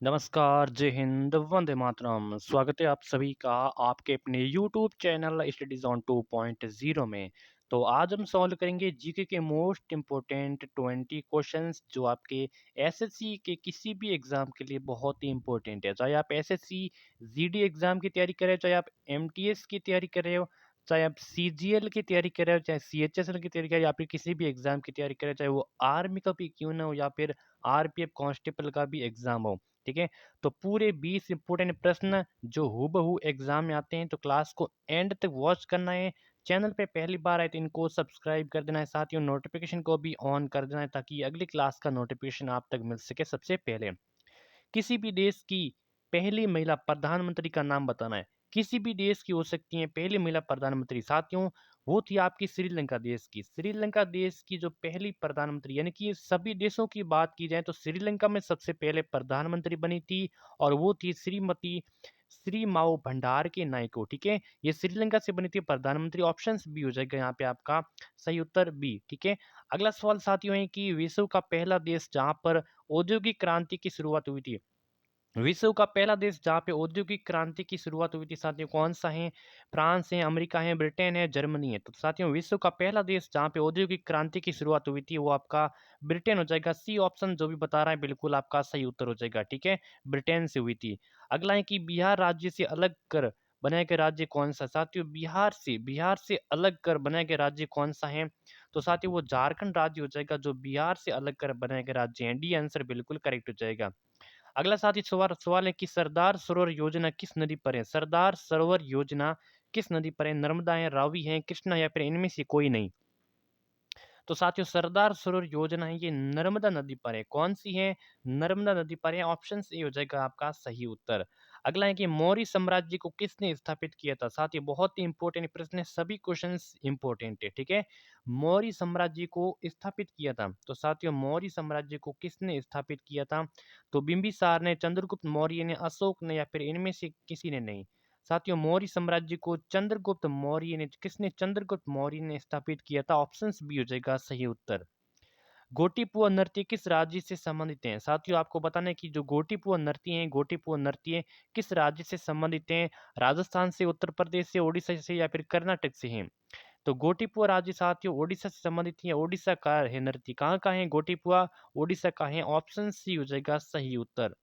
नमस्कार, जय हिंद, वंदे मातरम। स्वागत है आप सभी का आपके अपने यूट्यूब चैनल स्टडीज़ ऑन 2.0 में। तो आज हम सॉल्व करेंगे जीके के मोस्ट इम्पोर्टेंट 20 क्वेश्चंस जो आपके एसएससी के किसी भी एग्ज़ाम के लिए बहुत ही इम्पोर्टेंट है। चाहे आप एसएससी, जीडी एग्ज़ाम की तैयारी कर रहे हो, चाहे आप एमटीएस की तैयारी कर रहे हो, चाहे आप सीजीएल की तैयारी कर रहे हो, चाहे सीएचएसएल की तैयारी कर रहे हो या फिर किसी भी एग्ज़ाम की तैयारी कर रहे हो, चाहे वो आर्मी का भी क्यों ना हो या फिर आरपीएफ कांस्टेबल का भी एग्ज़ाम हो। ठीक है? तो पूरे 20 इंपॉर्टेंट प्रश्न जो हूबहू एग्जाम में आते हैं, तो क्लास को एंड तक वॉच करना है। चैनल पे पहली बार आए तो इनको सब्सक्राइब कर देना है, साथियों नोटिफिकेशन को भी ऑन कर देना है ताकि अगली क्लास का नोटिफिकेशन आप तक मिल सके सबसे पहले। किसी भी देश की पहली महिला प्रधानमंत्री का नाम बताना है। किसी भी देश की हो सकती है पहली महिला प्रधानमंत्री, साथियों वो थी आपकी श्रीलंका देश की। श्रीलंका देश की जो पहली प्रधानमंत्री, यानी कि सभी देशों की बात की जाए तो श्रीलंका में सबसे पहले प्रधानमंत्री बनी थी और वो थी श्रीमती श्री माओ भंडार के नायको। ठीक है, ये श्रीलंका से बनी थी प्रधानमंत्री। ऑप्शन बी हो जाएगा यहाँ पे आपका सही उत्तर बी। ठीक है, अगला सवाल साथियों है कि विश्व का पहला देश जहां पर औद्योगिक क्रांति की शुरुआत हुई थी। विश्व का पहला देश जहाँ पे औद्योगिक क्रांति की शुरुआत हुई थी साथियों, कौन सा है? फ्रांस है, अमेरिका है, ब्रिटेन है, जर्मनी है। तो साथियों विश्व का पहला देश जहाँ पे औद्योगिक क्रांति की शुरुआत हुई थी वो आपका ब्रिटेन हो जाएगा। सी ऑप्शन जो भी बता रहा है बिल्कुल आपका सही उत्तर हो जाएगा। ठीक है, ब्रिटेन से हुई थी। अगला है कि बिहार राज्य से अलग कर बनाए गए राज्य कौन सा? साथियों बिहार से अलग कर बनाए गए राज्य कौन सा है? तो साथियों वो झारखंड राज्य हो जाएगा जो बिहार से अलग कर बनाए गए राज्य हैं। डी आंसर बिल्कुल करेक्ट हो जाएगा। अगला साथी सवाल सवाल है कि सरदार सरोवर योजना किस नदी पर है? सरदार सरोवर योजना किस नदी पर है? नर्मदा है, रावी है, कृष्णा या फिर इनमें से कोई नहीं। तो साथियों सरदार सरोवर योजना है ये नर्मदा नदी पर है। कौन सी है? नर्मदा नदी पर है। ऑप्शन ए हो जाएगा आपका सही उत्तर। अगला है कि मौर्य साम्राज्य को किसने स्थापित किया था? साथियों बहुत ही इंपॉर्टेंट प्रश्न है, सभी क्वेश्चंस इंपॉर्टेंट है। ठीक है, मौर्य साम्राज्य को स्थापित किया था। तो साथियों मौर्य साम्राज्य को किसने स्थापित किया था? तो बिंबिसार ने, चंद्रगुप्त मौर्य ने, अशोक ने या फिर इनमें से किसी ने नहीं। साथियों मौर्य साम्राज्य को चंद्रगुप्त मौर्य ने स्थापित किया था। ऑप्शन बी हो जाएगा सही उत्तर। गोटीपुआ नृत्य किस राज्य से संबंधित हैं? साथियों आपको बताना है कि जो गोटीपुआ नृत्य किस राज्य से संबंधित हैं? राजस्थान से, उत्तर प्रदेश से, ओडिशा से या फिर कर्नाटक से हैं? तो गोटीपुआ राज्य साथियों ओडिशा से संबंधित है। ओडिशा का है नृत्य। कहाँ का है गोटीपुआ? ओडिशा का है। ऑप्शन सी हो जाएगा सही उत्तर।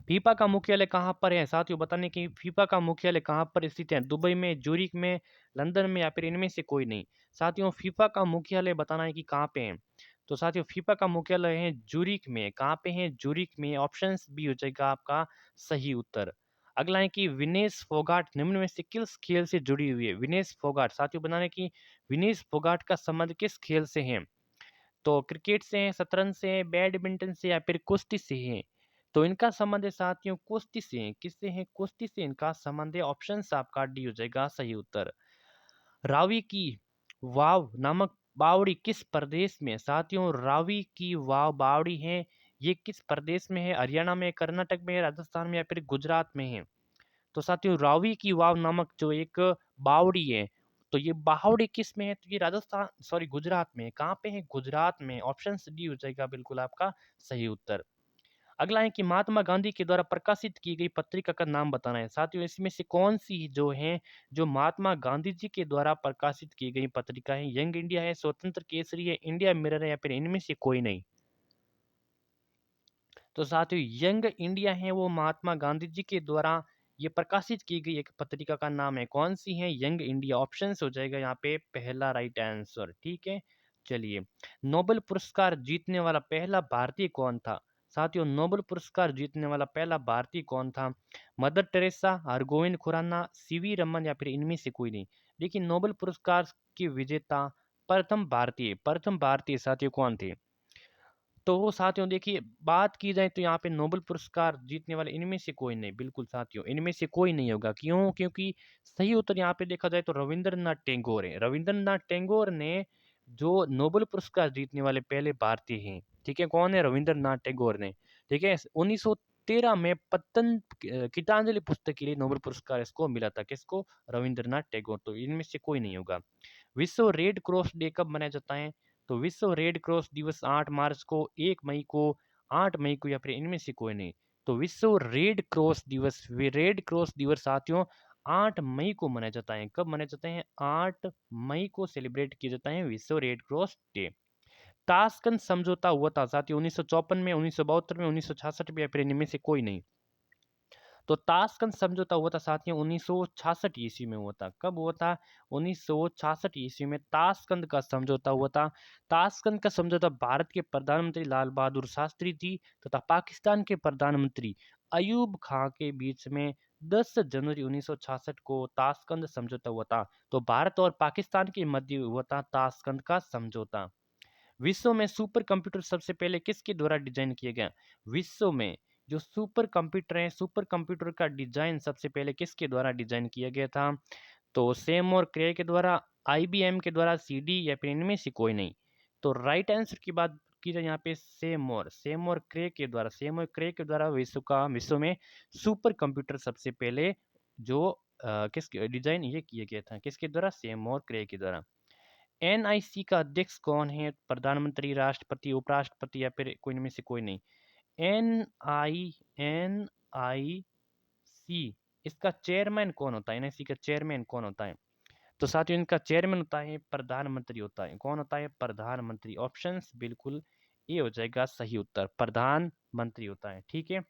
फीफा का मुख्यालय कहाँ पर है? साथियों बताने कि फीफा का मुख्यालय कहाँ पर स्थित है? दुबई में, ज्यूरिख में, लंदन में या फिर इनमें से कोई नहीं। साथियों फीफा का मुख्यालय बताना है कि कहाँ पे है। तो साथियों फीफा का मुख्यालय है ज्यूरिख में। कहाँ पे है? ज्यूरिख में। ऑप्शन बी हो जाएगा आपका सही उत्तर। अगला है कि विनेश फोगाट निम्न में से किस खेल से जुड़ी हुई है? विनेश फोगाट साथियों बताना है कि विनेश फोगाट का संबंध किस खेल से है? तो क्रिकेट से हैं, शतरंज से हैं, बैडमिंटन से या फिर कुश्ती से हैं। तो इनका संबंध है साथियों कुश्ती से है। किससे है? कुश्ती से इनका संबंध है। ऑप्शन आपका डी हो जाएगा सही उत्तर। रावी की वाव नामक बावड़ी किस प्रदेश में है? साथियों रावी की वाव बावड़ी है ये किस प्रदेश में है? हरियाणा में, कर्नाटक में, राजस्थान में या फिर गुजरात में है? तो साथियों रावी की वाव नामक जो एक बावड़ी है, तो ये बावड़ी किस में है? तो ये राजस्थान सॉरी गुजरात में है। कहाँ पे है? गुजरात में। ऑप्शन डी हो जाएगा बिल्कुल आपका सही उत्तर। अगला है कि महात्मा गांधी के द्वारा प्रकाशित की गई पत्रिका का नाम बताना है। साथियों इसमें से कौन सी जो है जो महात्मा गांधी जी के द्वारा प्रकाशित की गई पत्रिका है? यंग इंडिया है, स्वतंत्र केसरी है, इंडिया मिरर है या फिर इनमें से कोई नहीं। तो साथियों यंग इंडिया है वो महात्मा गांधी जी के द्वारा ये प्रकाशित की गई एक पत्रिका का नाम है। कौन सी है? Young India. ऑप्शन हो जाएगा यहाँ पे पहला राइट आंसर। ठीक है, चलिए नोबेल पुरस्कार जीतने वाला पहला भारतीय कौन था? साथियों नोबेल पुरस्कार जीतने वाला पहला भारतीय कौन था? मदर टेरेसा, हरगोविंद खुराना, सीवी रमन या फिर इनमें से कोई नहीं। देखिए नोबेल पुरस्कार के विजेता प्रथम भारतीय साथियों कौन थे? तो वो साथियों देखिए बात की जाए तो यहाँ पे नोबेल पुरस्कार जीतने वाले इनमें से कोई नहीं। बिल्कुल साथियों इनमें से कोई नहीं होगा। क्यों? क्योंकि सही उत्तर यहाँ पे देखा जाए तो रविंद्रनाथ टैगोर है। रविंद्रनाथ टैगोर ने जो नोबेल पुरस्कार जीतने वाले पहले भारतीय हैं। ठीक है, कौन है? रविंद्रनाथ टैगोर ने। ठीक है, 1913 में गीतांजलि पुस्तक के लिए नोबेल पुरस्कार इसको मिला था। किसको? रविंद्रनाथ टैगोर। तो इनमें से कोई नहीं होगा। विश्व रेड क्रॉस डे कब मनाया जाता है? तो विश्व रेड क्रॉस दिवस 8 मार्च को, 1 मई को, 8 मई को या फिर इनमें से कोई नहीं। तो विश्व रेड क्रॉस दिवस, रेड क्रॉस दिवस साथियों 8 मई को मनाया जाता है। कब मनाया जाता है? 8 मई को सेलिब्रेट किया जाता है विश्व रेड क्रॉस डे। ताशकंद समझौता हुआ था साथियों 1954 में, 1972 में, 1966 में, या फिर इनमें से कोई नहीं। तो ताशकंद समझौता हुआ था साथियों 1966 ईस्वी में हुआ था। कब हुआ था? 1966 ईस्वी में ताशकंद का समझौता हुआ था। ताशकंद का समझौता भारत के प्रधानमंत्री लाल बहादुर शास्त्री जी तथा पाकिस्तान के प्रधानमंत्री अयूब खां के बीच में 10 जनवरी 1966 को ताशकंद समझौता हुआ था। तो भारत और पाकिस्तान के मध्य हुआ था ताशकंद का समझौता। विश्व में सुपर कंप्यूटर सबसे पहले किसके द्वारा डिजाइन किया गया? विश्व में जो सुपर कंप्यूटर है, सुपर कंप्यूटर का डिजाइन सबसे पहले किसके द्वारा डिजाइन किया गया था? तो सेम और क्रे के द्वारा, आईबीएम के द्वारा, सीडी, या फिर इनमें से कोई नहीं। तो राइट आंसर की बात की जाए यहाँ पे सेम और क्रे के द्वारा, सेम और क्रे के द्वारा विश्व में सुपर कंप्यूटर सबसे पहले जो किसके डिजाइन ये किया गया था, किसके द्वारा? सेम और क्रे के द्वारा। एनआईसी का अध्यक्ष कौन है? प्रधानमंत्री, राष्ट्रपति, उपराष्ट्रपति, या फिर कोई इनमें से कोई नहीं। एनआईसी इसका चेयरमैन कौन होता है? एनआईसी का चेयरमैन कौन होता है? तो साथियों इनका चेयरमैन होता है प्रधानमंत्री होता है। कौन होता है? प्रधानमंत्री। ऑप्शंस बिल्कुल ये हो जाएगा सही उत्तर, प्रधानमंत्री होता है। ठीक है।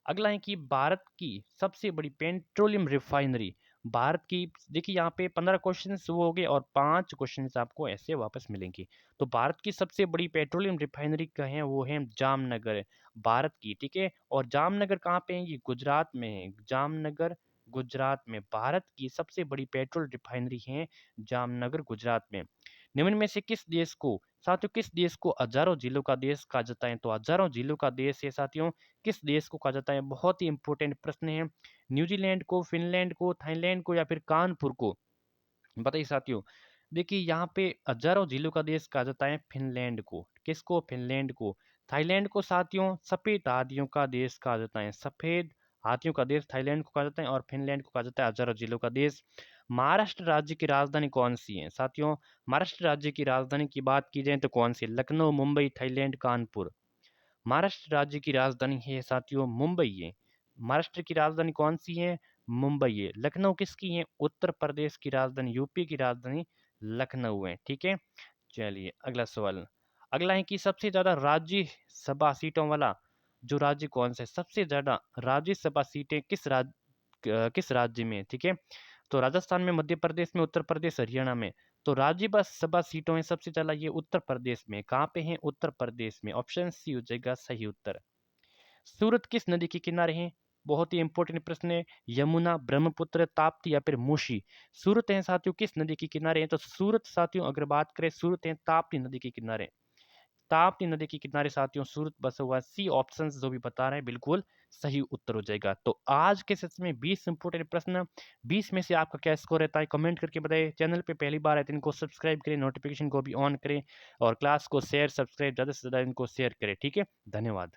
अगला है कि भारत की सबसे बड़ी पेट्रोलियम रिफाइनरी, भारत की, देखिए यहाँ पे 15 क्वेश्चन वो हो गए और 5 क्वेश्चन आपको ऐसे वापस मिलेंगे। तो भारत की सबसे बड़ी पेट्रोलियम रिफाइनरी का है वो है जामनगर, भारत की। ठीक है। और जामनगर कहाँ पे है? ये गुजरात में है। जामनगर गुजरात में भारत की सबसे बड़ी पेट्रोल रिफाइनरी है जामनगर गुजरात में। निम्न में से किस देश को, साथियों किस देश को हजारों जिलों का देश कहा जाता है? तो हजारों जिलों का देश है साथियों किस देश को कहा जाता है? बहुत ही इंपॉर्टेंट प्रश्न है। न्यूजीलैंड को, फिनलैंड को, थाईलैंड को, या फिर कानपुर को? बताइए साथियों। देखिए यहाँ पे हजारों जिलों का देश कहा जाता है फिनलैंड को। किसको? फिनलैंड को। थाईलैंड को साथियों सफेद हाथियों का देश कहा जाता है। सफेद हाथियों का देश थाईलैंड को कहा जाता है, और फिनलैंड को कहा जाता है हजारों जिलों का देश। महाराष्ट्र राज्य की राजधानी कौन सी है साथियों? महाराष्ट्र राज्य की राजधानी की बात की जाए तो कौन सी? लखनऊ, मुंबई, थाईलैंड, कानपुर। महाराष्ट्र राज्य की राजधानी है साथियों मुंबई है। महाराष्ट्र की राजधानी कौन सी है? मुंबई है। लखनऊ किसकी है? उत्तर प्रदेश की राजधानी, यूपी की राजधानी लखनऊ है। ठीक है। चलिए अगला सवाल। अगला है कि सबसे ज्यादा राज्यसभा सीटों वाला जो राज्य कौन सा है? सबसे ज्यादा राज्यसभा सीटें किस राज्य में है? ठीक है। तो राजस्थान में, मध्य प्रदेश में, उत्तर प्रदेश, हरियाणा में। तो राज्यसभा सीटों में सबसे ज्यादा ये उत्तर प्रदेश में। कहाँ पे है? उत्तर प्रदेश में। ऑप्शन सी हो जाएगा सही उत्तर। सूरत किस नदी के किनारे है? बहुत ही इंपॉर्टेंट प्रश्न है। यमुना, ब्रह्मपुत्र, ताप्ती, या फिर मूसी? सूरत है साथियों किस नदी के किनारे है? तो सूरत साथियों अगर बात करें, सूरत है ताप्ती नदी के किनारे। ताप्ती नदी के किनारे साथियों सूरत बसा हुआ है। सी ऑप्शन जो भी बता रहे हैं बिल्कुल सही उत्तर हो जाएगा। तो आज के सेशन में 20 इंपोर्टेंट प्रश्न, 20 में से आपका क्या स्कोर रहता है कमेंट करके बताइए। चैनल पे पहली बार आए तो इनको सब्सक्राइब करें, नोटिफिकेशन को भी ऑन करें, और क्लास को शेयर, सब्सक्राइब ज़्यादा से ज़्यादा इनको शेयर करें। ठीक है। धन्यवाद।